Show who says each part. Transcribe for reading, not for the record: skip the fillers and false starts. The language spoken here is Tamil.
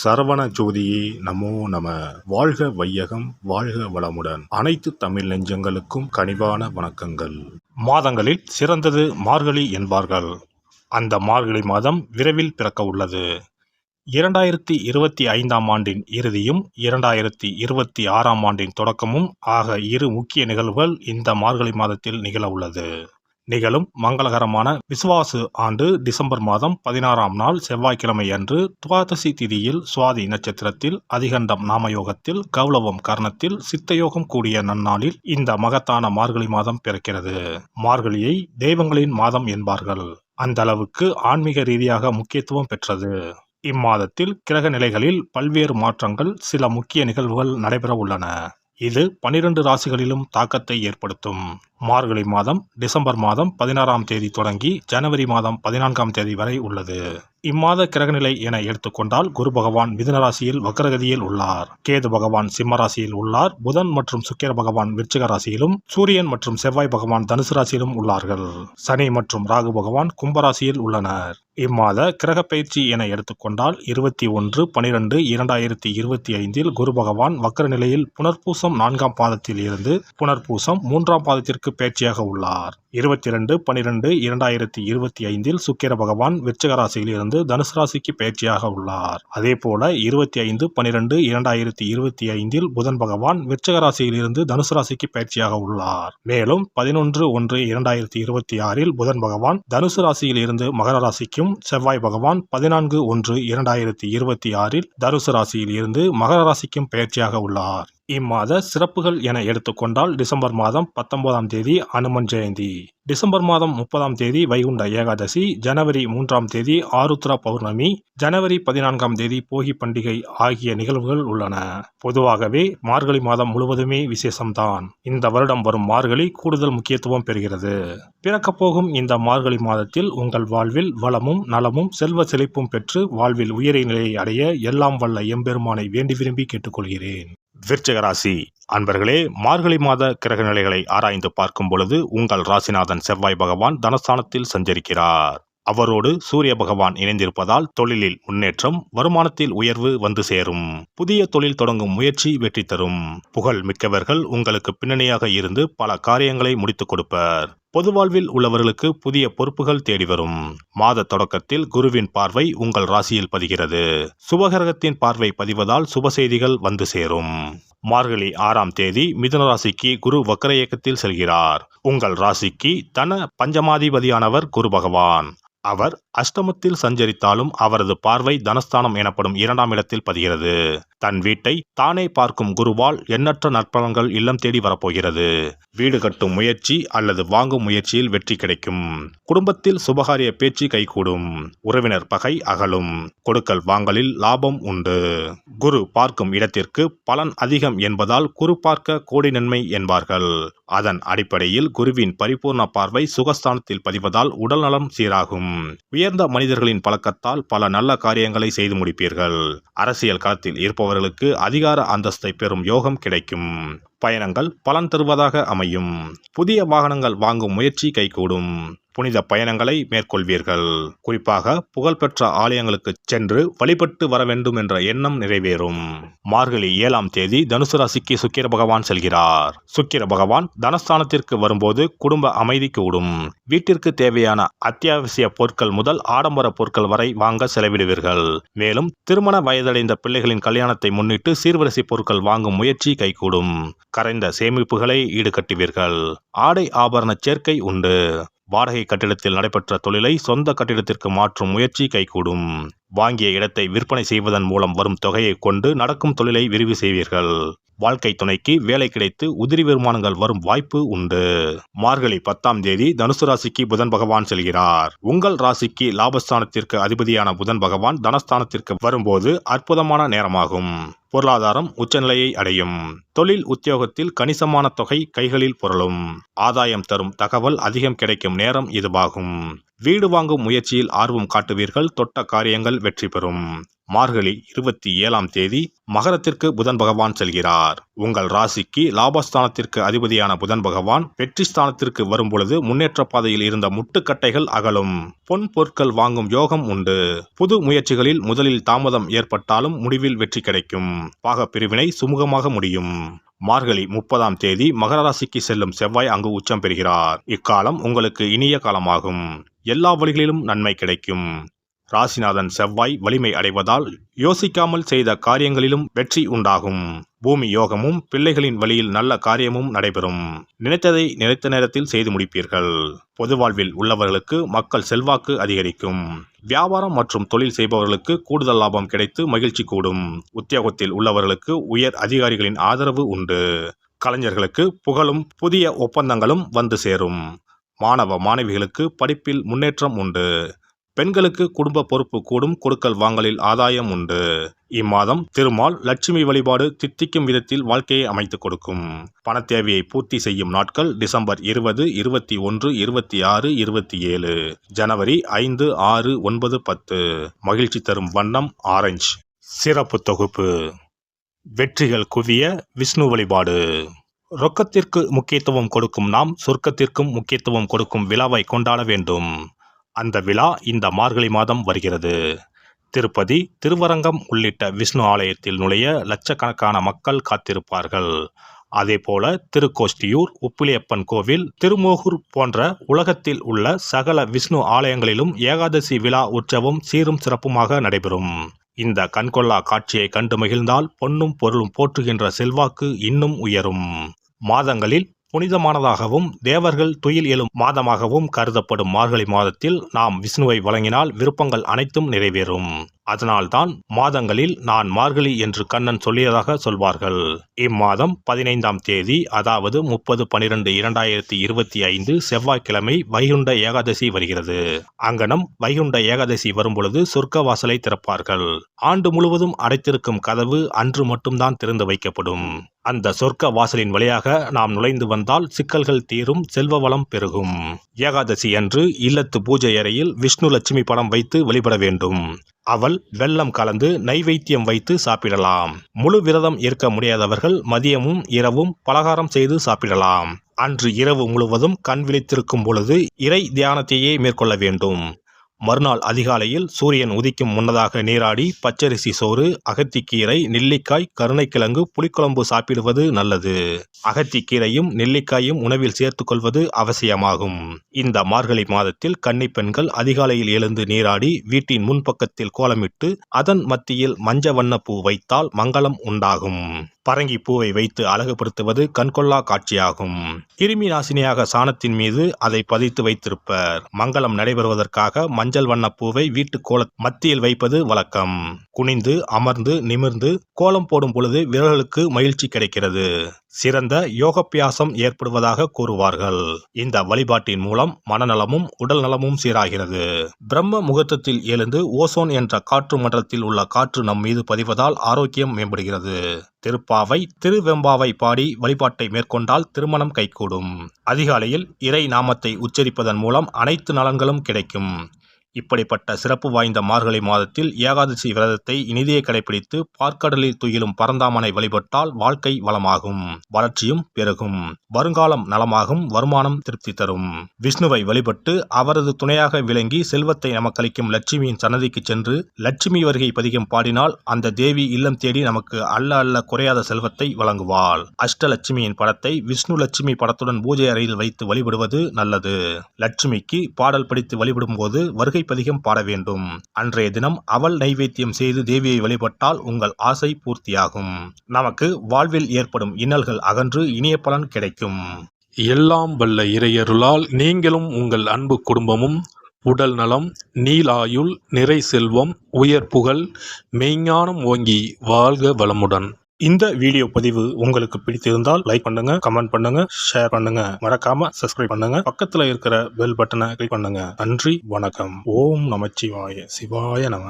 Speaker 1: சரவண ஜோதியே நமோ நம. வாழ்க வையகம், வாழ்க வளமுடன். அனைத்து தமிழ் நெஞ்சங்களுக்கும் கனிவான வணக்கங்கள். மாதங்களில் சிறந்தது மார்கழி என்பார்கள். அந்த மார்கழி மாதம் விரைவில் பிறக்க உள்ளது. 2025ஆம் ஆண்டின் இறுதியும் 2026ஆம் ஆண்டின் தொடக்கமும் ஆக இரு முக்கிய நிகழ்வுகள் இந்த மார்கழி மாதத்தில் நிகழ உள்ளது. நிகழும் மங்களகரமான விசுவாசு ஆண்டு டிசம்பர் மாதம் 16ஆம் நாள் செவ்வாய்க்கிழமை அன்று துவாதசி திதியில் சுவாதி நட்சத்திரத்தில் அதிகண்டம் நாமயோகத்தில் கௌளவம் கர்ணத்தில் சித்தயோகம் கூடிய நன்னாளில் இந்த மகத்தான மார்கழி மாதம் பிறக்கிறது. மார்கழியை தெய்வங்களின் மாதம் என்பார்கள். அந்த அளவுக்கு ஆன்மீக ரீதியாக முக்கியத்துவம் பெற்றது. இம்மாதத்தில் கிரக நிலைகளில் பல்வேறு மாற்றங்கள், சில முக்கிய நிகழ்வுகள் நடைபெற உள்ளன. இது 12 ராசிகளிலும் தாக்கத்தை ஏற்படுத்தும். மார்கழி மாதம் டிசம்பர் மாதம் 16ஆம் தேதி தொடங்கி ஜனவரி மாதம் 14ஆம் தேதி வரை உள்ளது. இம்மாத கிரகநிலை என எடுத்துக்கொண்டால் குரு பகவான் மிதுன ராசியில் வக்ரகதியில் உள்ளார். கேது பகவான் சிம்ம ராசியில் உள்ளார். புதன் மற்றும் சுக்கிர பகவான் விருச்சிக ராசியிலும், சூரியன் மற்றும் செவ்வாய் பகவான் தனுசு ராசியிலும் உள்ளார்கள். சனி மற்றும் ராகு பகவான் கும்பராசியில் உள்ளனர். இம்மாத கிரக பயிற்சி என எடுத்துக்கொண்டால் 21/12/2025 குரு பகவான் வக்ர நிலையில் புனர்பூசம் 4ஆம் பாதத்தில் இருந்து புனர்பூசம் 3ஆம் பாதத்திற்கு பயிற்சியாக உள்ளார். 22/12/2025 சுக்கிர பகவான் விருச்சிக ராசியில் இருந்து தனுசு ராசிக்கு பயிற்சியாக உள்ளார். அதேபோல 25/12/2025 புதன் பகவான் விருச்சிக ராசியில் இருந்து தனுசு ராசிக்கு பயிற்சியாக உள்ளார். மேலும் 11/1/2026 புதன் பகவான் தனுசு ராசியில் இருந்து மகர ராசிக்கும், செவ்வாய் பகவான் 14/1/2026 தனுசு ராசியில் இருந்து மகர ராசிக்கும் பயிற்சியாக உள்ளார். இம்மாத சிறப்புகள் என எடுத்துக்கொண்டால் டிசம்பர் மாதம் 19ஆம் தேதி அனுமன் ஜெயந்தி, டிசம்பர் மாதம் 30ஆம் தேதி வைகுண்ட ஏகாதசி, ஜனவரி 3ஆம் தேதி ஆருத்ரா பௌர்ணமி, ஜனவரி 14ஆம் தேதி போகி பண்டிகை ஆகிய நிகழ்வுகள் உள்ளன. பொதுவாகவே மார்கழி மாதம் முழுவதுமே விசேஷம்தான். இந்த வருடம் வரும் மார்கழி கூடுதல் முக்கியத்துவம் பெறுகிறது. பிறக்கப் போகும் இந்த மார்கழி மாதத்தில் உங்கள் வாழ்வில் வளமும் நலமும் செல்வ செழிப்பும் பெற்று வாழ்வில் உயரிய நிலையை அடைய எல்லாம் வல்ல எம்பெருமானை வேண்டி விரும்பி கேட்டுக்கொள்கிறேன். விருச்சிக ராசி அன்பர்களே, மார்கழி மாத கிரக நிலைகளை ஆராய்ந்து பார்க்கும் பொழுது உங்கள் ராசிநாதன் செவ்வாய் பகவான் தனஸ்தானத்தில் சஞ்சரிக்கிறார். அவரோடு சூரிய பகவான் இணைந்திருப்பதால் தொழிலில் முன்னேற்றம், வருமானத்தில் உயர்வு வந்து சேரும். புதிய தொழில் தொடங்கும் முயற்சி வெற்றி தரும். புகழ் மிக்கவர்கள் உங்களுக்கு பின்னணியாக இருந்து பல காரியங்களை முடித்துக் கொடுப்பர். பொது வாழ்வில் உள்ளவர்களுக்கு புதிய பொறுப்புகள் தேடி வரும். மாத தொடக்கத்தில் குருவின் பார்வை உங்கள் ராசியில் பதிகிறது. சுபகிரகத்தின் பார்வை பதிவதால் சுப செய்திகள் வந்து சேரும். மார்கழி 6ஆம் தேதி மிதுன ராசிக்கு குரு வக்ர இயக்கத்தில் செல்கிறார். உங்கள் ராசிக்கு தன பஞ்சமாதிபதியானவர் குரு பகவான். அவர் அஷ்டமத்தில் சஞ்சரித்தாலும் அவரது பார்வை தனஸ்தானம் எனப்படும் 2ஆம் இடத்தில் பதிகிறது. தன் வீட்டை தானே பார்க்கும் குருவால் எண்ணற்ற நற்பலன்கள் இல்லம் தேடி வரப்போகிறது. வீடு கட்டும் முயற்சி அல்லது வாங்கும் முயற்சியில் வெற்றி கிடைக்கும். குடும்பத்தில் சுபகாரிய பேச்சு கைகூடும். உறவினர் பகை அகலும். கொடுக்கல் வாங்கலில் லாபம் உண்டு. குரு பார்க்கும் இடத்திற்கு பலன் அதிகம் என்பதால் குரு பார்க்க கோடி நன்மை என்பார்கள். அதன் அடிப்படையில் குருவின் பரிபூர்ண பார்வை சுகஸ்தானத்தில் பதிவதால் உடல் நலம் சீராகும். உயர்ந்த மனிதர்களின் பழக்கத்தால் பல நல்ல காரியங்களை செய்து முடிப்பீர்கள். அரசியல் களத்தில் இருப்பவர்களுக்கு அதிகார அந்தஸ்தை பெறும் யோகம் கிடைக்கும். பயணங்கள் பலன் தருவதாக அமையும். புதிய வாகனங்கள் வாங்கும் முயற்சி கைகூடும். புனித பயணங்களை மேற்கொள்வீர்கள். குறிப்பாக புகழ்பெற்ற ஆலயங்களுக்கு சென்று வழிபட்டு வர வேண்டும் என்ற எண்ணம் நிறைவேறும். மார்கழி 7ஆம் தேதி தனுசு ராசிக்கு சுக்கிர பகவான் செல்கிறார். சுக்கிர பகவான் தனஸ்தானத்திற்கு வரும்போது குடும்ப அமைதி கூடும். வீட்டிற்கு தேவையான அத்தியாவசிய பொருட்கள் முதல் ஆடம்பர பொருட்கள் வரை வாங்க செலவிடுவீர்கள். மேலும் திருமண வயதடைந்த பிள்ளைகளின் கல்யாணத்தை முன்னிட்டு சீர்வரிசை பொருட்கள் வாங்கும் முயற்சி கைகூடும். கரைந்த சேமிப்புகளை ஈடுகட்டுவீர்கள். ஆடை ஆபரண சேர்க்கை உண்டு. வாடகை கட்டிடத்தில் நடைபெற்ற தொழிலை சொந்த கட்டிடத்திற்கு மாற்றும் முயற்சி கைகூடும். வாங்கிய இடத்தை விற்பனை செய்வதன் மூலம் வரும் தொகையை கொண்டு நடக்கும் தொழிலை விரிவு செய்வீர்கள். வாழ்க்கை துணைக்கு வேலை கிடைத்து உதிரி வருமானங்கள் வரும் வாய்ப்பு உண்டு. மார்கழி 10ஆம் தேதி தனுசு ராசிக்கு புதன் பகவான் செல்கிறார். உங்கள் ராசிக்கு லாபஸ்தானத்திற்கு அதிபதியான புதன் பகவான் தனஸ்தானத்திற்கு வரும்போது அற்புதமான நேரமாகும். பொருளாதாரம் உச்சநிலையை அடையும். தொழில் உத்தியோகத்தில் கணிசமான தொகை கைகளில் புரளும். ஆதாயம் தரும் தகவல் அதிகம் கிடைக்கும் நேரம் இதுவாகும். வீடு வாங்கும் முயற்சியில் ஆர்வம் காட்டுவீர்கள். தொட்ட காரியங்கள் வெற்றி பெறும். மார்கழி 27ஆம் தேதி மகரத்திற்கு புதன் பகவான் செல்கிறார். உங்கள் ராசிக்கு லாபஸ்தானத்திற்கு அதிபதியான புதன் பகவான் வெற்றி ஸ்தானத்திற்கு வரும்பொழுது முன்னேற்ற பாதையில் இருந்த முட்டுக்கட்டைகள் அகலும். பொன் பொருட்கள் வாங்கும் யோகம் உண்டு. புது முயற்சிகளில் முதலில் தாமதம் ஏற்பட்டாலும் முடிவில் வெற்றி கிடைக்கும். பாக பிரிவினை சுமூகமாக முடியும். மார்கழி 30ஆம் தேதி மகர ராசிக்கு செல்லும் செவ்வாய் அங்கு உச்சம் பெறுகிறார். இக்காலம் உங்களுக்கு இனிய காலமாகும். எல்லா வழிகளிலும் நன்மை கிடைக்கும். ராசிநாதன் செவ்வாய் வலிமை அடைவதால் யோசிக்காமல் செய்த காரியங்களிலும் வெற்றி உண்டாகும். பூமி யோகமும் பிள்ளைகளின் வழியில் நல்ல காரியமும் நடைபெறும். நினைத்ததை நினைத்த நேரத்தில் செய்து முடிப்பீர்கள். பொது வாழ்வில் உள்ளவர்களுக்கு மக்கள் செல்வாக்கு அதிகரிக்கும். வியாபாரம் மற்றும் தொழில் செய்பவர்களுக்கு கூடுதல் லாபம் கிடைத்து மகிழ்ச்சி கூடும். உத்தியோகத்தில் உள்ளவர்களுக்கு உயர் அதிகாரிகளின் ஆதரவு உண்டு. கலைஞர்களுக்கு புகழும் புதிய ஒப்பந்தங்களும் வந்து சேரும். மாணவ மாணவிகளுக்கு படிப்பில் முன்னேற்றம் உண்டு. பெண்களுக்கு குடும்ப பொறுப்பு கூடும். கொடுக்கல் வாங்கலில் ஆதாயம் உண்டு. இம்மாதம் திருமால் லட்சுமி வழிபாடு தித்திக்கும் விதத்தில் வாழ்க்கையை அமைத்துக் கொடுக்கும். பண தேவையை பூர்த்தி செய்யும் நாட்கள் டிசம்பர் 20, 21, 26, 27, ஜனவரி 5, 6, 9, 10. மகிழ்ச்சி தரும் வண்ணம் ஆரஞ்சு. சிறப்பு தொகுப்பு. வெற்றிகள் குவிய விஷ்ணு வழிபாடு. ரொக்கத்திற்கு முக்கியத்துவம் கொடுக்கும் நாம் சொர்க்கத்திற்கும் முக்கியத்துவம் கொடுக்கும் விழாவை கொண்டாட வேண்டும். அந்த விழா இந்த மார்கழி மாதம் வருகிறது. திருப்பதி, திருவரங்கம் உள்ளிட்ட விஷ்ணு ஆலயத்தில் நுழைய லட்சக்கணக்கான மக்கள் காத்திருப்பார்கள். அதேபோல திருக்கோஷ்டியூர், உப்பிலியப்பன் கோவில், திருமோகூர் போன்ற உலகத்தில் உள்ள சகல விஷ்ணு ஆலயங்களிலும் ஏகாதசி விழா உற்சவம் சீரும் சிறப்புமாக நடைபெறும். இந்த கண்கொள்ளா காட்சியை கண்டு மகிழ்ந்தால் பொன்னும் பொருளும் போற்றுகின்ற செல்வாக்கு இன்னும் உயரும். மாதங்களில் புனிதமானதாகவும் தேவர்கள் துயில் எழும் மாதமாகவும் கருதப்படும் மார்கழி மாதத்தில் நாம் விஷ்ணுவை வழங்கினால் விருப்பங்கள் அனைத்தும் நிறைவேறும். அதனால்தான் மாதங்களில் நான் மார்கழி என்று கண்ணன் சொல்லியதாக சொல்வார்கள். இம்மாதம் 15ஆம் தேதி அதாவது 30/12/2025 செவ்வாய்க்கிழமை வைகுண்ட ஏகாதசி வருகிறது. அங்கனம் வைகுண்ட ஏகாதசி வரும்பொழுது சொர்க்க வாசலை திறப்பார்கள். ஆண்டு முழுவதும் அடைத்திருக்கும் கதவு அன்று மட்டும்தான் திறந்து வைக்கப்படும். அந்த சொர்க்க வாசலின் வழியாக நாம் நுழைந்து வந்தால் சிக்கல்கள் தீரும், செல்வ வளம் பெருகும். ஏகாதசி அன்று இல்லத்து பூஜை அறையில் விஷ்ணு லட்சுமி படம் வைத்து வழிபட வேண்டும். அவள் வெல்லம் கலந்து நைவேத்தியம் வைத்து சாப்பிடலாம். முழு விரதம் இருக்க முடியாதவர்கள் மதியமும் இரவும் பலகாரம் செய்து சாப்பிடலாம். அன்று இரவு முழுவதும் கண் விழித்திருக்கும் பொழுது இறை தியானத்தையே மேற்கொள்ள வேண்டும். மறுநாள் அதிகாலையில் சூரியன் உதிக்கும் முன்னதாக நீராடி பச்சரிசி சோறு, அகத்திக்கீரை, நெல்லிக்காய், கருணைக்கிழங்கு, புளிக்குழம்பு சாப்பிடுவது நல்லது. அகத்திக்கீரையும் நெல்லிக்காயும் உணவில் சேர்த்துக் கொள்வது அவசியமாகும். இந்த மார்கழி மாதத்தில் கன்னி பெண்கள் அதிகாலையில் எழுந்து நீராடி வீட்டின் முன்பக்கத்தில் கோலமிட்டு அதன் மத்தியில் மஞ்ச வண்ண பூ வைத்தால் மங்களம் உண்டாகும். பரங்கி பூவை வைத்து அழகுபடுத்துவது கண்கொள்ளா காட்சியாகும். கிருமி நாசினியாக சாணத்தின் மீது அதை பதித்து வைத்திருப்பர். மங்களம் நடைபெறுவதற்காக மஞ்சள் வண்ண பூவை வீட்டு கோல மத்தியில் வைப்பது வழக்கம். குனிந்து அமர்ந்து நிமிர்ந்து கோலம் போடும் பொழுது விரல்களுக்கு மகிழ்ச்சி கிடைக்கிறது. சிறந்த யோகாபியாசம் ஏற்படுவதாக கூறுவார்கள். இந்த வழிபாட்டின் மூலம் மனநலமும் உடல் நலமும் சீராகிறது. பிரம்ம முகூர்த்தத்தில் எழுந்து ஓசோன் என்ற காற்று மண்டலத்தில் உள்ள காற்று நம் மீது பதிவதால் ஆரோக்கியம் மேம்படுகிறது. திருப்பாவை, திருவெம்பாவை பாடி வழிபாட்டை மேற்கொண்டால் திருமணம் கைகூடும். அதிகாலையில் இறை நாமத்தை உச்சரிப்பதன் மூலம் அனைத்து நலன்களும் கிடைக்கும். இப்படிப்பட்ட சிறப்பு வாய்ந்த மார்கழி மாதத்தில் ஏகாதசி விரதத்தை இனிதே கடைபிடித்து பார்க்கடலில் துயிலும் பரந்தாமனை வழிபட்டால் வாழ்க்கை வளமாகும், வளர்ச்சியும் பெருகும், வருங்காலம் நலமாகும், வருமானம் திருப்தி தரும். விஷ்ணுவை வழிபட்டு அவரது துணையாக விளங்கி செல்வத்தை நமக்களிக்கும் லட்சுமியின் சன்னதிக்கு சென்று லட்சுமி வருகை பதிகம் பாடினால் அந்த தேவி இல்லம் தேடி நமக்கு அல்ல குறையாத செல்வத்தை வழங்குவாள். அஷ்டலட்சுமியின் படத்தை விஷ்ணு லட்சுமி படத்துடன் பூஜை அறையில் வைத்து வழிபடுவது நல்லது. லட்சுமிக்கு பாடல் படித்து வழிபடும் போது வருகை பதிகம் பாட வேண்டும். அன்றைய தினம் அவள் நைவேத்தியம் செய்து தேவியை வழிபட்டால் உங்கள் ஆசை பூர்த்தியாகும். நமக்கு வாழ்வில் ஏற்படும் இன்னல்கள் அகன்று இனிய பலன் கிடைக்கும்.
Speaker 2: எல்லாம் வல்ல இறையருளால் நீங்களும் உங்கள் அன்பு குடும்பமும் உடல் நலம், நீலாயுள், நிறை செல்வம், உயர் புகழ், மெய்ஞானம் ஓங்கி வாழ்க வளமுடன்.
Speaker 1: இந்த வீடியோ பதிவு உங்களுக்கு பிடித்திருந்தால் லைக் பண்ணுங்க, கமெண்ட் பண்ணுங்க, ஷேர் பண்ணுங்க, மறக்காம சப்ஸ்கிரைப் பண்ணுங்க, பக்கத்துல இருக்கிற பெல் பட்டனை கிளிக் பண்ணுங்க. நன்றி, வணக்கம். ஓம் நமச்சிவாய. சிவாய நம.